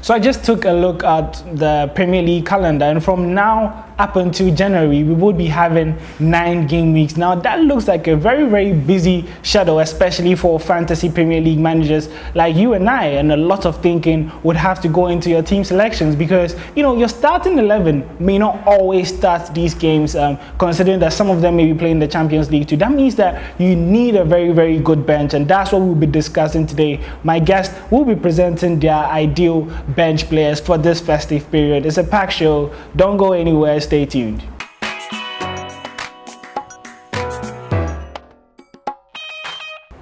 So I just took a look at the Premier League calendar, and from now up until January, we would be having 9 game weeks. Now that looks like a very, very busy schedule, especially for fantasy Premier League managers like you and I, and a lot of thinking would have to go into your team selections because, you know, your starting 11 may not always start these games, considering that some of them may be playing the Champions League too. That means that you need a very, very good bench, and that's what we'll be discussing today. My guest will be presenting their ideal bench players for this festive period. It's a packed show. Don't go anywhere. Stay tuned.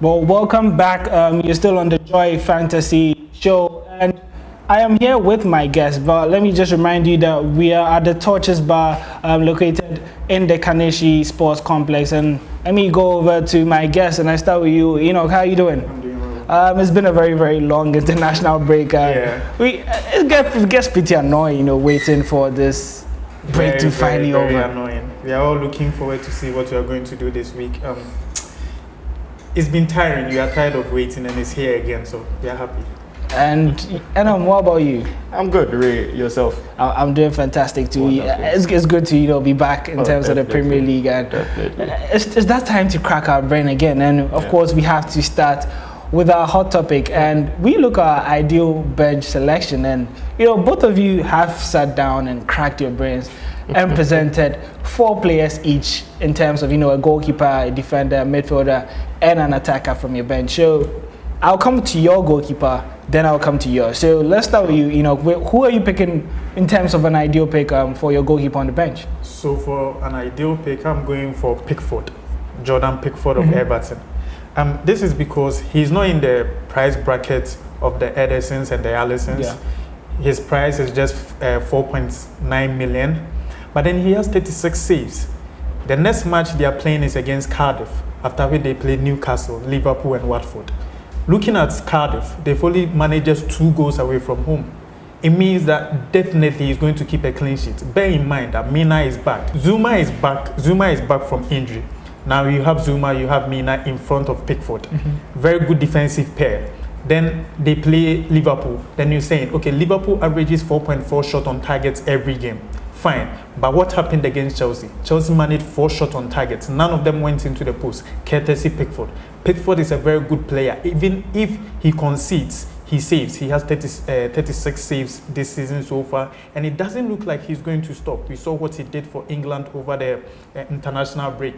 Well, welcome back. You're still on the Joy Fantasy Show, and I am here with my guest. But let me just remind you that we are at the Torches Bar, located in the Kaneshi Sports Complex. And let me go over to my guest, and I start with you. Enoch, how are you doing? I'm doing well. It's been a very, very long international break. It gets pretty annoying, waiting for this break to finally over. Very annoying. We are all looking forward to see what we are going to do this week. It's been tiring. We are tired of waiting, and it's here again. So we are happy. And what about you? I'm good. Ray, yourself? I'm doing fantastic too. It's good to be back in terms of the Premier League, and it's that time to crack our brain again. And of course, we have to start with our hot topic, and we look at our ideal bench selection. And both of you have sat down and cracked your brains and presented 4 players each in terms of a goalkeeper, a defender, a midfielder, and an attacker from your bench. So I'll come to your goalkeeper, then I'll come to yours. So let's start with you. Who are you picking in terms of an ideal pick for your goalkeeper on the bench? So for an ideal pick, I'm going for Pickford, Jordan Pickford of Everton. This is because he's not in the price bracket of the Edersons and the Allisons. Yeah. His price is just 4.9 million, but then he has 36 saves. The next match they are playing is against Cardiff, after which they play Newcastle, Liverpool and Watford. Looking at Cardiff, they've only managed just 2 goals away from home. It means that definitely he's going to keep a clean sheet. Bear in mind that Mina is back. Zuma is back from injury. Now you have Zuma, you have Mina in front of Pickford. Very good defensive pair. Then they play Liverpool. Then you're saying, okay, Liverpool averages 4.4 shots on targets every game. Fine. But what happened against Chelsea? Chelsea managed 4 shots on targets. None of them went into the post, courtesy Pickford. Pickford is a very good player. Even if he concedes, he saves. He has 36 saves this season so far, and it doesn't look like he's going to stop. We saw what he did for England over the international break.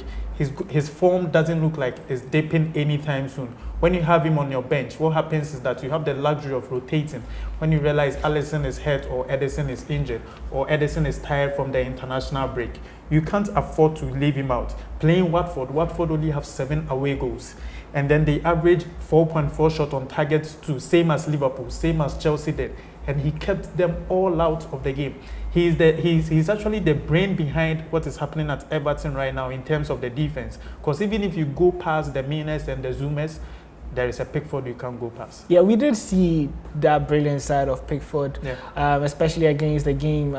His form doesn't look like it's dipping anytime soon. When you have him on your bench, what happens is that you have the luxury of rotating. When you realize Alisson is hurt or Ederson is injured or Ederson is tired from the international break, you can't afford to leave him out. Playing Watford only have 7 away goals. And then they average 4.4 shots on targets too, same as Liverpool, same as Chelsea did. And he kept them all out of the game. He's actually the brain behind what is happening at Everton right now in terms of the defense. Because even if you go past the Minas and the Zumas, there is a Pickford you can't go past. Yeah, we did see that brilliant side of Pickford, especially against the game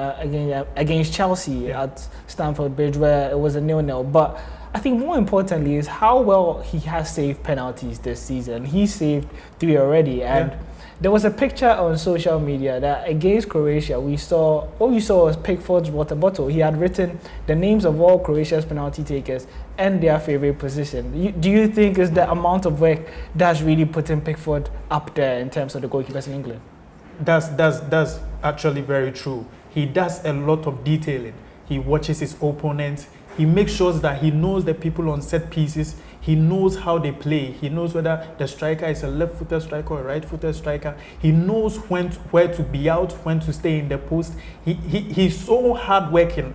against Chelsea at Stamford Bridge, where it was a 0-0. But I think more importantly is how well he has saved penalties this season. He saved 3 already, and there was a picture on social media that against Croatia, we saw was Pickford's water bottle. He had written the names of all Croatia's penalty takers and their favorite position. Do you think is the amount of work that's really putting Pickford up there in terms of the goalkeepers in England? That's actually very true. He does a lot of detailing. He watches his opponents. He makes sure that he knows the people on set pieces. He knows how they play. He knows whether the striker is a left-footed striker or a right-footed striker. He knows where to be out, when to stay in the post. He's so hard-working.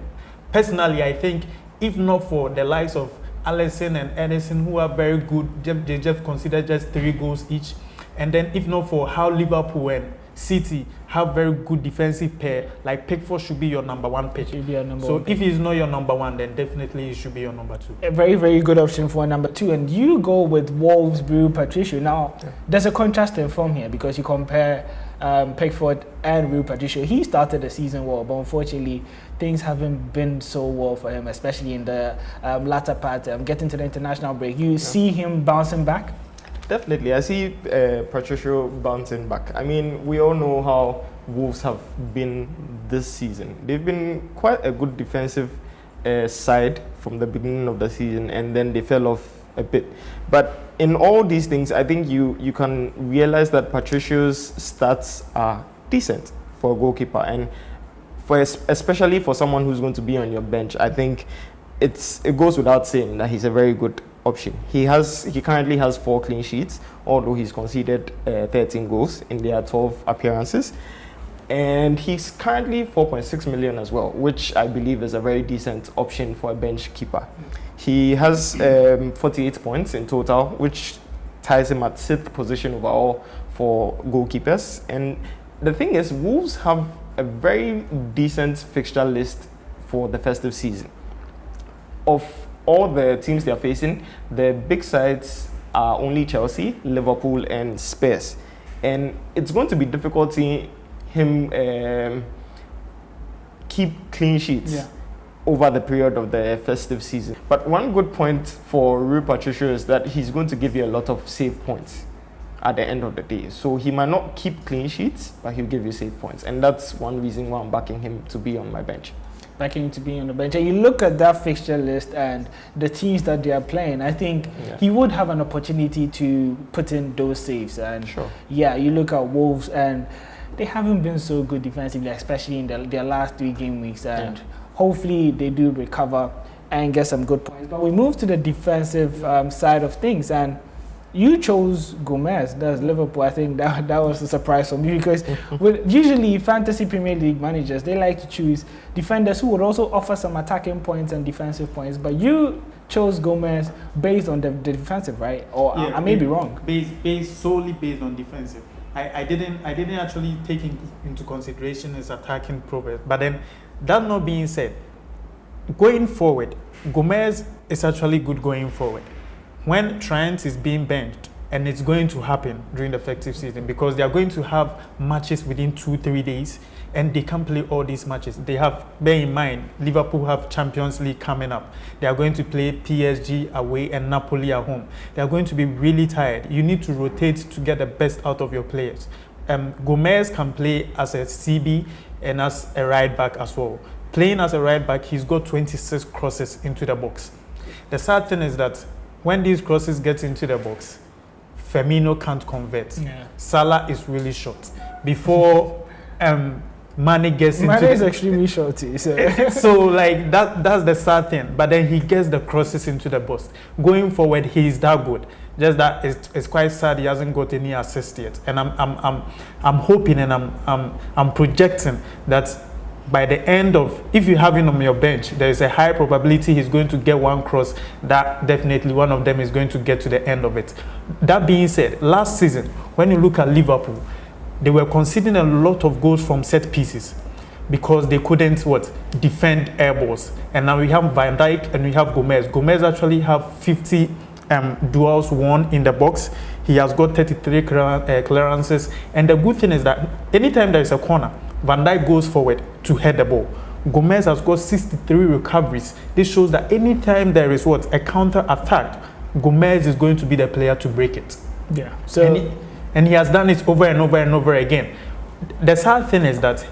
Personally, I think if not for the likes of Alisson and Ederson, who are very good, they just consider just 3 goals each. And then if not for how Liverpool and City have very good defensive pair, like Pickford should be your number 1 pick. So if he's not your number 1, then definitely he should be your number 2. A very, very good option for number 2. And you go with Wolves' Rui Patricio. Now, there's a contrast in form here because you compare Pickford and Rui Patricio. He started the season well, but unfortunately, things haven't been so well for him, especially in the latter part. Getting to the international break, you see him bouncing back? Definitely. I see Patricio bouncing back. I mean, we all know how Wolves have been this season. They've been quite a good defensive side from the beginning of the season, and then they fell off a bit. But in all these things, I think you can realize that Patricio's stats are decent for a goalkeeper, and especially for someone who's going to be on your bench, I think it goes without saying that he's a very good option. He currently has 4 clean sheets, although he's conceded 13 goals in their 12 appearances, and he's currently 4.6 million as well, which I believe is a very decent option for a bench keeper. He has 48 points in total, which ties him at 6th position overall for goalkeepers. And the thing is, Wolves have a very decent fixture list for the festive season. Of all the teams they are facing, the big sides are only Chelsea, Liverpool, and Spurs. And it's going to be difficult seeing him keep clean sheets over the period of the festive season. But one good point for Rui Patricio is that he's going to give you a lot of save points at the end of the day. So he might not keep clean sheets, but he'll give you save points. And that's one reason why I'm backing him to be on my bench. Backing to be on the bench. And you look at that fixture list and the teams that they are playing, I think he would have an opportunity to put in those saves. And you look at Wolves and they haven't been so good defensively, especially in their last 3 game weeks. And hopefully they do recover and get some good points. But we move to the defensive side of things, and you chose Gomez. That's Liverpool. I think that was a surprise for me, because usually fantasy Premier League managers, they like to choose defenders who would also offer some attacking points and defensive points. But you chose Gomez based on the defensive, right? Or I may be wrong. Solely based on defensive. I didn't actually take into consideration his attacking progress. But then, that not being said, going forward, Gomez is actually good going forward. When Trent is being benched, and it's going to happen during the festive season, because they are going to have matches within 2-3 days, and they can't play all these matches. They have, bear in mind, Liverpool have Champions League coming up. They are going to play PSG away and Napoli at home. They are going to be really tired. You need to rotate to get the best out of your players. Gomez can play as a CB and as a right back as well. Playing as a right back, he's got 26 crosses into the box. The sad thing is that when these crosses get into the box, Firmino can't convert. Salah is really short. Before Mane gets into Mane is extremely short. So like that's the sad thing. But then he gets the crosses into the box. Going forward, he is that good. Just that it's quite sad he hasn't got any assist yet. And I'm hoping and I'm projecting that by the end of, if you have him on your bench, there is a high probability he's going to get one cross that definitely one of them is going to get to the end of it. That being said, last season, when you look at Liverpool, they were conceding a lot of goals from set pieces because they couldn't defend air balls. And now we have Van Dijk and we have Gomez. Gomez actually have 50 duels won in the box. He has got 33 clearances. And the good thing is that anytime there is a corner, Van Dijk goes forward to head the ball. Gomez has got 63 recoveries. This shows that anytime there is a counter attack, Gomez is going to be the player to break it. So and he has done it over and over and over again. The sad thing is that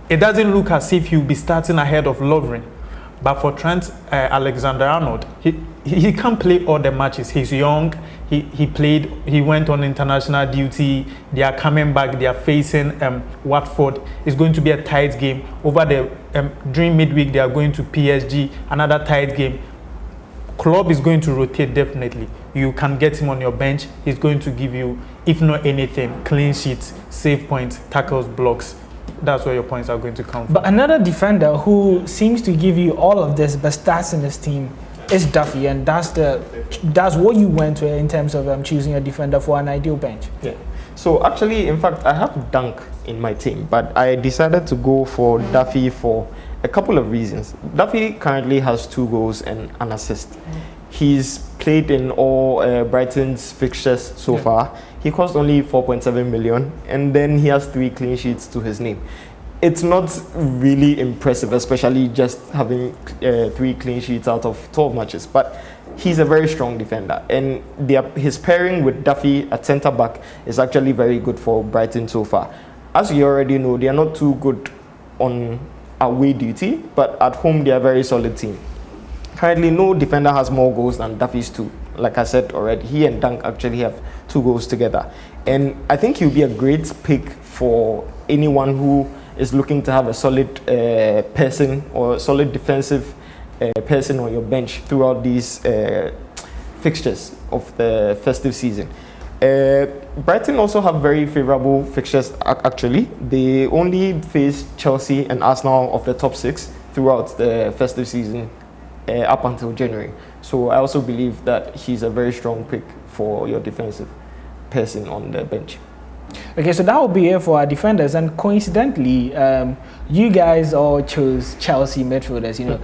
it doesn't look as if he'll be starting ahead of Lovren. But for Trent Alexander-Arnold, he can't play all the matches. He's young. He went on international duty. They are coming back. They are facing Watford. It's going to be a tight game. During midweek, they are going to PSG, another tight game. Klopp is going to rotate definitely. You can get him on your bench. He's going to give you, if not anything, clean sheets, save points, tackles, blocks. That's where your points are going to come from. But another defender who seems to give you all of this but starts in his team is Duffy, and that's what you went with in terms of choosing a defender for an ideal bench. So actually, in fact, I have Dunk in my team, but I decided to go for Duffy for a couple of reasons. Duffy currently has 2 goals and an assist. He's played in all Brighton's fixtures so far. He cost only 4.7 million, and then he has 3 clean sheets to his name. it's not really impressive, especially just having 3 clean sheets out of 12 matches. But he's a very strong defender, and his pairing with Duffy at centre back is actually very good for Brighton so far. As you already know, they are not too good on away duty, but at home they are a very solid team. Currently, no defender has more goals than Duffy's 2. Like I said already, he and Dunk actually have 2 goals together. And I think he'll be a great pick for anyone who is looking to have a solid person or a solid defensive person on your bench throughout these fixtures of the festive season. Brighton also have very favourable fixtures actually. They only face Chelsea and Arsenal of the top 6 throughout the festive season up until January. So I also believe that he's a very strong pick for your defensive person on the bench. Okay, so that will be it for our defenders. And coincidentally, you guys all chose Chelsea midfielders. You know,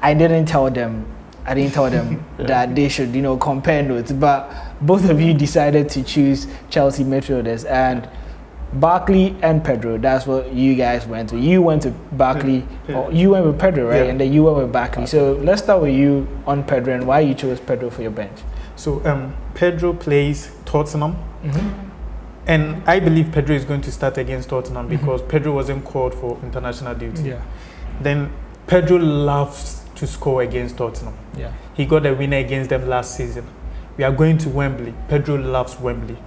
I didn't tell them that they should, compare notes. But both of you decided to choose Chelsea midfielders, and Barkley and Pedro. That's what you guys went to. You went to Barkley, or you went with Pedro, right? Yeah. And then you went with Barkley. So let's start with you on Pedro and why you chose Pedro for your bench. So Pedro plays Tottenham. And I believe Pedro is going to start against Tottenham because Pedro wasn't called for international duty. Yeah. Then Pedro loves to score against Tottenham. Yeah. He got a winner against them last season. We are going to Wembley. Pedro loves Wembley.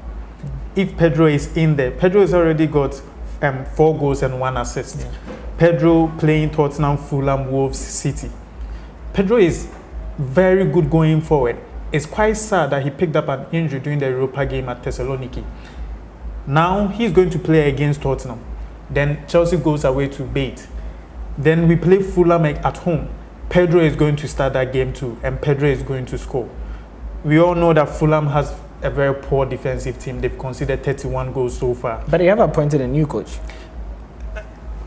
If Pedro is in there, Pedro has already got 4 goals and 1 assist. Yeah. Pedro playing Tottenham, Fulham, Wolves, City. Pedro is very good going forward. It's quite sad that he picked up an injury during the Europa game at Thessaloniki. Now he's going to play against Tottenham. Then Chelsea goes away to Bate. Then we play Fulham at home. Pedro is going to start that game too, and Pedro is going to score. We all know that Fulham has a very poor defensive team. They've conceded 31 goals so far. But they have appointed a new coach.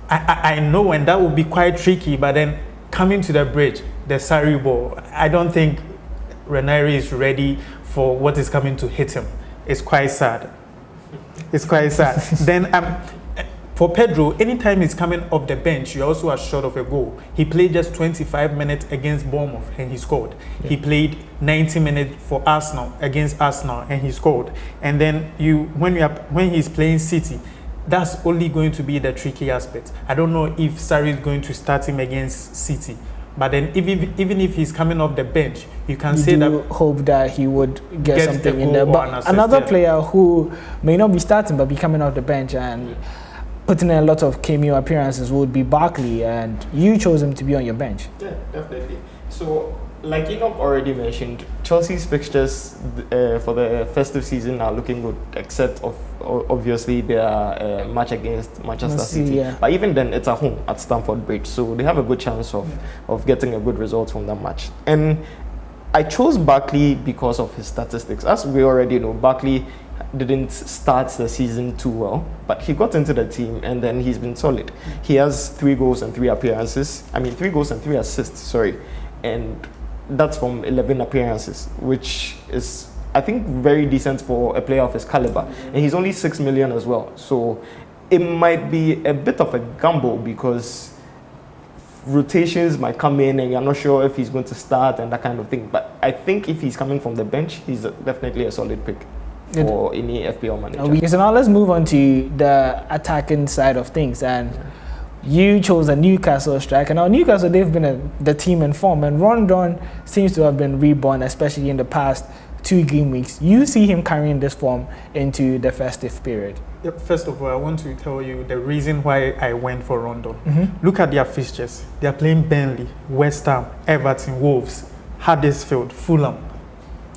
I know, and that would be quite tricky, but then coming to the bridge, the Sarri ball, I don't think Ranieri is ready for what is coming to hit him. It's quite sad. It's quite sad. Then for Pedro, anytime he's coming off the bench, you also are short of a goal. He played just 25 minutes against Bournemouth and he scored. Yeah. He played 90 minutes for Arsenal against Arsenal and he scored. And then when he's playing City, that's only going to be the tricky aspect. I don't know if Sarri is going to start him against City. But then even if he's coming off the bench, you can say that hope that he would get something in there. But another player who may not be starting but be coming off the bench and putting in a lot of cameo appearances would be Barkley, and you chose him to be on your bench. Yeah, definitely. So, like Enoch already mentioned, Chelsea's fixtures for the festive season are looking good, except obviously their match against Manchester City. Yeah. But even then, it's at home at Stamford Bridge, so they have a good chance of getting a good result from that match. And I chose Barkley because of his statistics. As we already know, Barkley didn't start the season too well, but he got into the team and then he's been solid. He has 3 goals and 3 appearances. 3 goals and 3 assists, sorry. And that's from 11 appearances, which is, I think, very decent for a player of his caliber. And he's only 6 million as well. So it might be a bit of a gamble because rotations might come in and you're not sure if he's going to start and that kind of thing. But I think if he's coming from the bench, he's definitely a solid pick for any FPL manager. Okay, so now let's move on to the attacking side of things. And you chose a Newcastle striker. Now Newcastle, they've been the team in form, and Rondon seems to have been reborn, especially in the past 2 game weeks. You see him carrying this form into the festive period. First of all, I want to tell you the reason why I went for Rondon. Look at their fixtures. They are playing Burnley, West Ham, Everton, Wolves, Huddersfield, Fulham.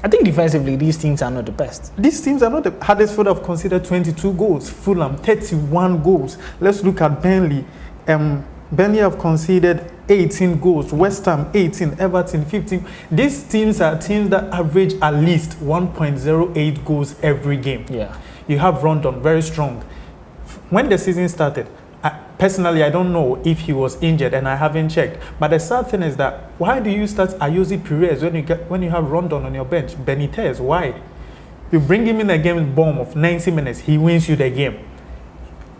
I think defensively, these teams are not the best. These teams are not the... Huddersfield have considered 22 goals. Fulham, 31 goals. Let's look at Burnley. Burnley have conceded 18 goals. West Ham, 18. Everton, 15. These teams are teams that average at least 1.08 goals every game. Yeah. You have Rondon, very strong. When the season started, personally, I don't know if he was injured, and I haven't checked. But the sad thing is that why do you start Ayoze Perez when you have Rondon on your bench? Benitez, why? You bring him in a game with Bournemouth, 90 minutes, he wins you the game.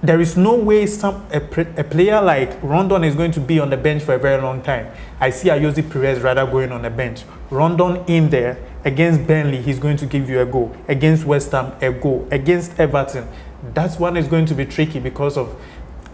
there is no way a player like Rondon is going to be on the bench for a very long time. I see Ayoze Perez rather going on the bench. Rondon in there against Burnley, he's going to give you a goal. Against West Ham, a goal. Against Everton, that one is going to be tricky because of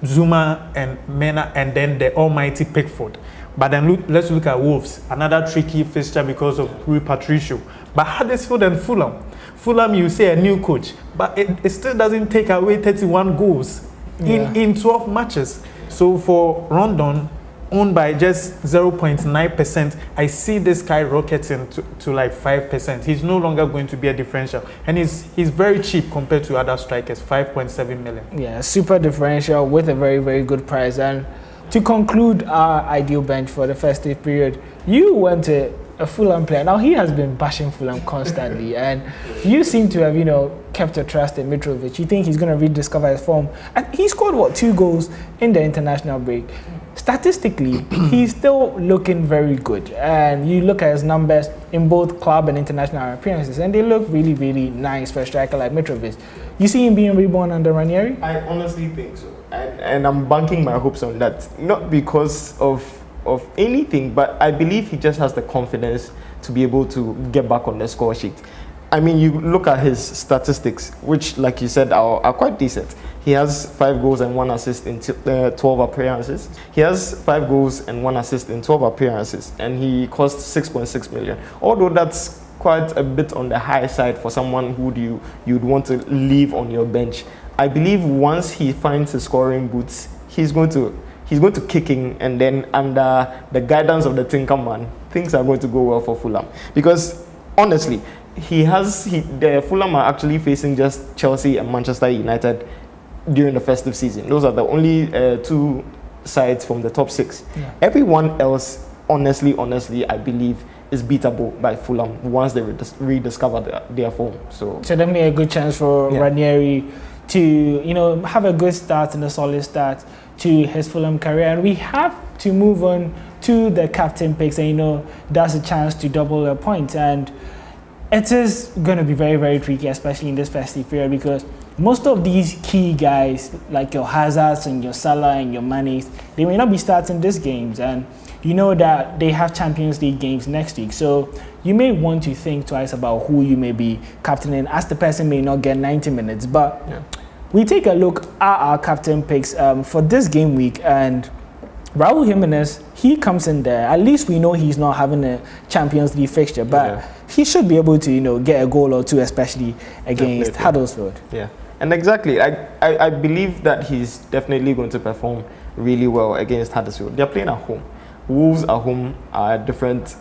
Zuma and Mena and then the almighty Pickford. But then let's look at Wolves, another tricky fixture because of Rui Patricio. But Huddersfield and Fulham, you say a new coach, but it still doesn't take away 31 goals in 12 matches. So for Rondon, owned by just 0.9%, I see this guy rocketing to like 5%. He's no longer going to be a differential. And he's very cheap compared to other strikers, 5.7 million. Yeah, super differential with a very, very good price. And to conclude our ideal bench for the festive period, you went to a Fulham player. Now, he has been bashing Fulham constantly, and you seem to have, kept your trust in Mitrovic. You think he's going to rediscover his form. And he scored, 2 goals in the international break. Statistically, he's still looking very good. And you look at his numbers in both club and international appearances, and they look really, really nice for a striker like Mitrovic. You see him being reborn under Ranieri? I honestly think so. And I'm banking my hopes on that. Not because of anything, but I believe he just has the confidence to be able to get back on the score sheet. I mean, you look at his statistics, which, like you said, are quite decent. He has 5 goals and 1 assist in 12 appearances. He has 5 goals and 1 assist in 12 appearances, and he cost 6.6 million. Although that's quite a bit on the high side for someone who you'd want to leave on your bench. I believe once he finds his scoring boots, he's going to kick in, and then under the guidance of the Tinkerman, things are going to go well for Fulham. Because honestly, the Fulham are actually facing just Chelsea and Manchester United during the festive season. Those are the only 2 sides from the top 6. Yeah. Everyone else, honestly, I believe is beatable by Fulham once they rediscover their form. So definitely a good chance for Ranieri to have a good start and a solid start to his Fulham career. And we have to move on to the captain picks, and that's a chance to double a point. And it is going to be very, very tricky, especially in this festive period, because most of these key guys, like your Hazards and your Salah and your Manes, they may not be starting these games, and you know that they have Champions League games next week. So you may want to think twice about who you may be captaining, as the person may not get 90 minutes. But we take a look at our captain picks for this game week, and Raul Jimenez, he comes in there. At least we know he's not having a Champions League fixture, but he should be able to, get a goal or 2, especially against Huddersfield. Yeah, and exactly. I believe that he's definitely going to perform really well against Huddersfield. They're playing at home. Wolves at home are a different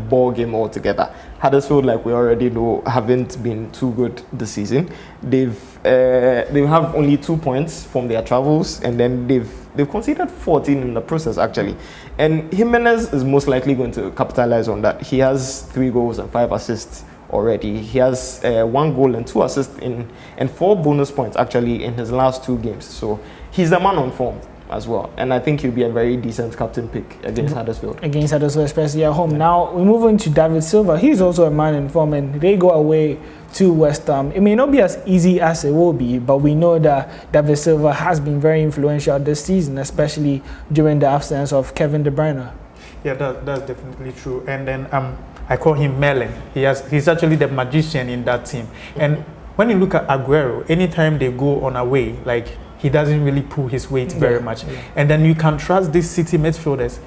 ball game altogether. Huddersfield, like we already know, haven't been too good this season. They have only 2 points from their travels, and then they've conceded 14 in the process, actually. And Jimenez is most likely going to capitalize on that. He has 3 goals and 5 assists already. He has 1 goal and 2 assists and 4 bonus points, actually, in his last 2 games. So he's the man on form as well, and I think he'll be a very decent captain pick against Huddersfield. Against Huddersfield, especially at home. Now we move on to David Silva. He's also a man in form, and they go away to West Ham. It may not be as easy as it will be, but we know that David Silva has been very influential this season, especially during the absence of Kevin De Bruyne. Yeah, that's definitely true. And then I call him Merlin. He's actually the magician in that team. And when you look at Aguero, anytime they go on away, like, he doesn't really pull his weight very much. Yeah. And then you can trust these City midfielders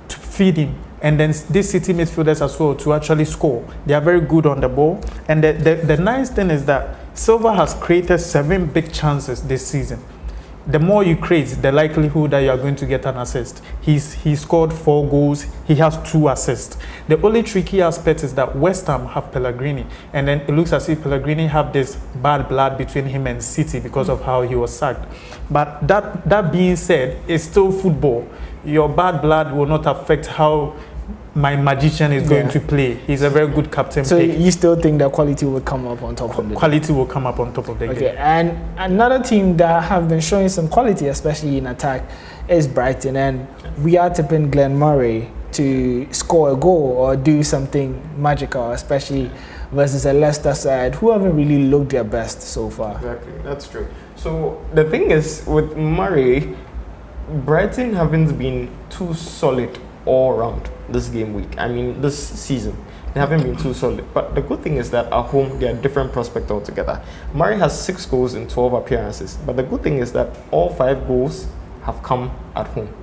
to feed him. And then these City midfielders as well to actually score. They are very good on the ball. And the nice thing is that Silva has created 7 big chances this season. The more you create, the likelihood that you are going to get an assist. He scored 4 goals. He has 2 assists. The only tricky aspect is that West Ham have Pellegrini, and then it looks as if Pellegrini have this bad blood between him and City because of how he was sacked. But that being said, it's still football. Your bad blood will not affect how my magician is going to play. He's a very good captain. So you still think that quality will come up on top of the quality will come up on top of the game. And another team that have been showing some quality, especially in attack, is Brighton, and we are tipping Glenn Murray to score a goal or do something magical, especially versus a Leicester side who haven't really looked their best so far. Exactly, that's true. So the thing is with Murray, Brighton haven't been too solid all around this game week. I mean, this season. They haven't been too solid. But the good thing is that at home, they are different prospects altogether. Murray has 6 goals in 12 appearances. But the good thing is that all 5 goals have come at home.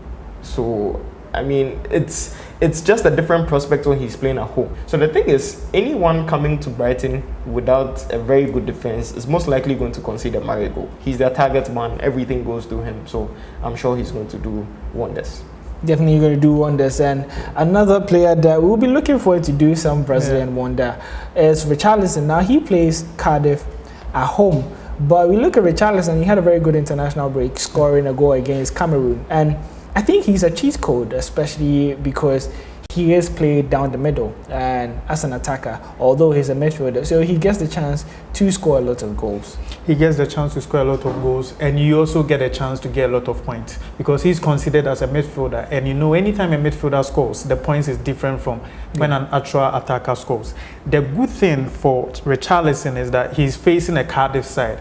So, I mean, it's just a different prospect when he's playing at home. So the thing is, anyone coming to Brighton without a very good defense is most likely going to concede a Murray goal. He's their target man. Everything goes to him. So I'm sure he's going to do wonders. Definitely going to do wonders. And another player that we'll be looking forward to do some Brazilian wonder is Richarlison. Now he plays Cardiff at home, but we look at Richarlison. He had a very good international break, scoring a goal against Cameroon, and I think he's a cheat code, especially because he is played down the middle and as an attacker, although he's a midfielder, so he gets the chance to score a lot of goals. He gets the chance to score a lot of goals, and you also get a chance to get a lot of points because he's considered as a midfielder. And you know, anytime a midfielder scores, the points is different from when an actual attacker scores. The good thing for Richarlison is that he's facing a Cardiff side.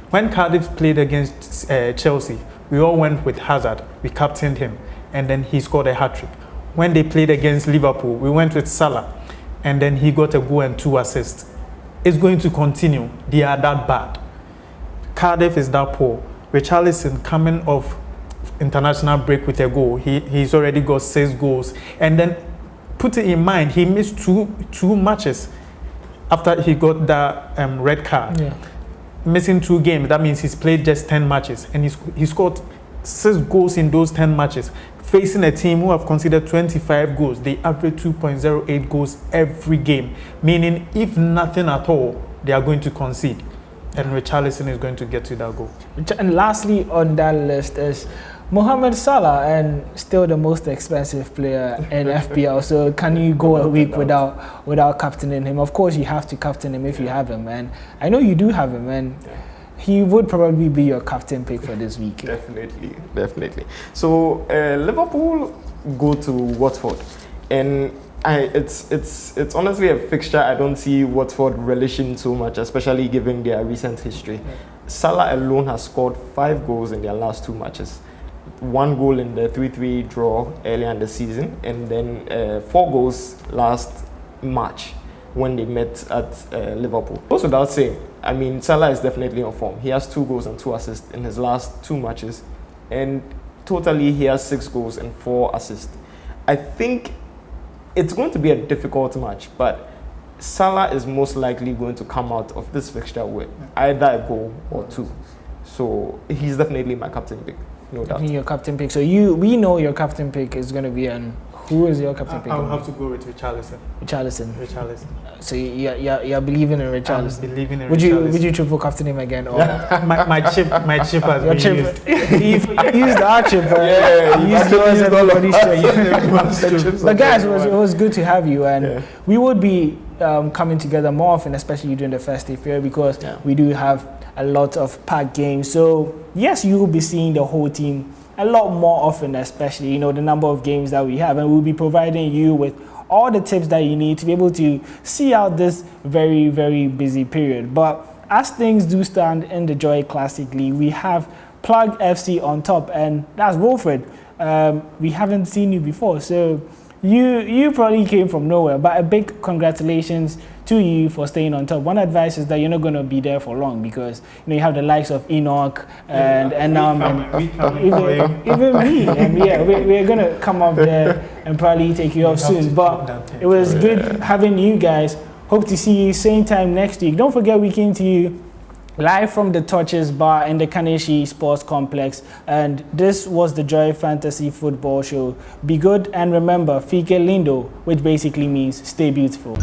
When Cardiff played against Chelsea, we all went with Hazard. We captained him, and then he scored a hat-trick. When they played against Liverpool, we went with Salah, and then he got a goal and 2 assists. It's going to continue. They are that bad. Cardiff is that poor. Richarlison coming off international break with a goal. He's already got 6 goals. And then put it in mind, he missed two matches after he got that red card. Yeah. Missing 2 games. That means he's played just 10 matches, and he scored 6 goals in those 10 matches. Facing a team who have considered 25 goals, they average 2.08 goals every game, meaning if nothing at all, they are going to concede. And Richarlison is going to get to that goal. And lastly on that list is Mohamed Salah, and still the most expensive player in FPL. So can you go a week without captaining him? Of course, you have to captain him if you have him, and I know you do have him, and he would probably be your captain pick for this week. Definitely. So Liverpool go to Watford, and it's honestly a fixture I don't see Watford relishing so much, especially given their recent history. Salah alone has scored 5 goals in their last 2 matches. 1 goal in the 3-3 draw earlier in the season, and then 4 goals last March when they met at Liverpool. Goes without saying, I mean, Salah is definitely on form. He has 2 goals and 2 assists in his last 2 matches, and totally he has 6 goals and 4 assists. I think it's going to be a difficult match, but Salah is most likely going to come out of this fixture with either a goal or 2. So he's definitely my captain pick, no doubt. Your captain pick. So we know your captain pick is going to be an. Who is your captain pick? I'll have to go with Richarlison. Richarlison. So you're believing in Richarlison. I'm believing in Richarlison. Would you triple captain him again? Or my chip has been used. You used our chip. You used yours. Everybody's chip. But guys, it was good to have you, and we would be coming together more often, especially during the festive period, because we do have a lot of packed games. So yes, you will be seeing the whole team a lot more often, especially the number of games that we have, and we'll be providing you with all the tips that you need to be able to see out this very, very busy period. But as things do stand in the Joy Classic League, we have Plug FC on top, and that's Wilfred. We haven't seen you before, so you probably came from nowhere, but a big congratulations to you for staying on top. One advice is that you're not going to be there for long, because you have the likes of Enoch and even me, and we're going to come up there and probably take you off soon. But it was good having you guys. Hope to see you same time next week. Don't forget, we came to you live from the Touches Bar in the Kaneshi Sports Complex, and this was the Joy Fantasy Football Show. Be good, and remember, Fike Lindo, which basically means stay beautiful.